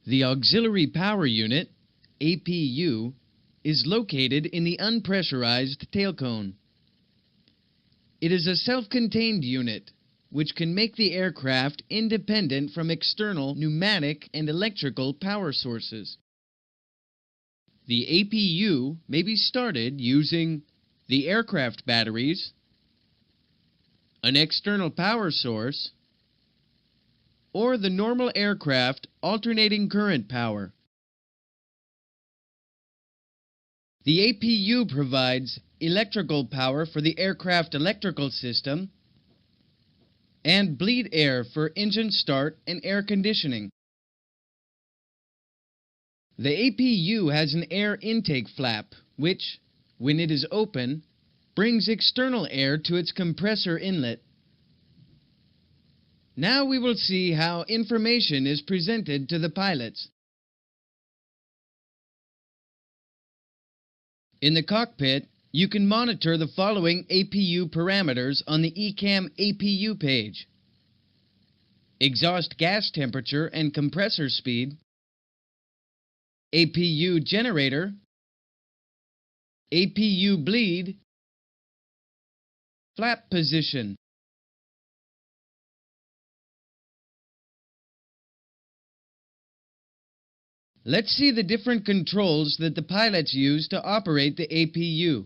The auxiliary power unit, APU, is located in the unpressurized tail cone. It is a self-contained unit which can make the aircraft independent from external pneumatic and electrical power sources. The APU may be started using the aircraft batteries, an external power source, or the normal aircraft alternating current power. The APU provides electrical power for the aircraft electrical system and bleed air for engine start and air conditioning. The APU has an air intake flap which, when it is open, brings external air to its compressor inlet. Now we will see how information is presented to the pilots. In the cockpit, you can monitor the following APU parameters on the ECAM APU page: exhaust gas temperature and compressor speed, APU generator, APU bleed, flap position. Let's see the different controls that the pilots use to operate the APU.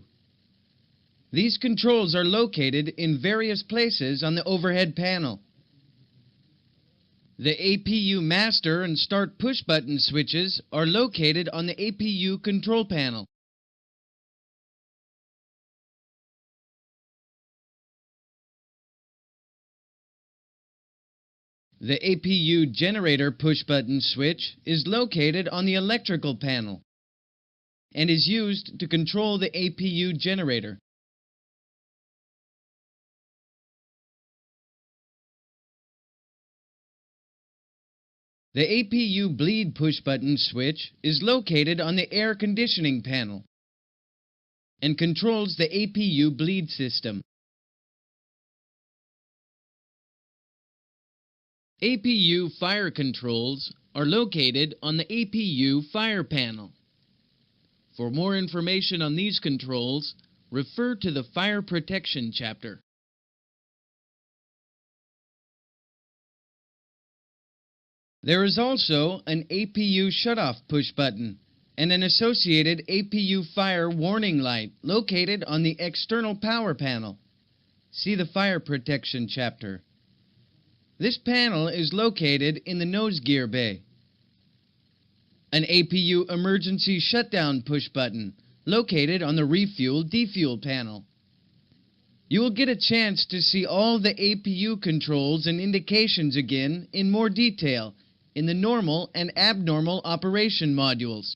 These controls are located in various places on the overhead panel. The APU master and start push button switches are located on the APU control panel. The APU generator push-button switch is located on the electrical panel and is used to control the APU generator. The APU bleed push-button switch is located on the air conditioning panel and controls the APU bleed system. APU fire controls are located on the APU fire panel. For more information on these controls, refer to the Fire Protection chapter. There is also an APU shutoff push button and an associated APU fire warning light located on the external power panel. See the Fire Protection chapter. This panel is located in the nose gear bay. An APU emergency shutdown push button located on the refuel/defuel panel. You will get a chance to see all the APU controls and indications again in more detail in the normal and abnormal operation modules.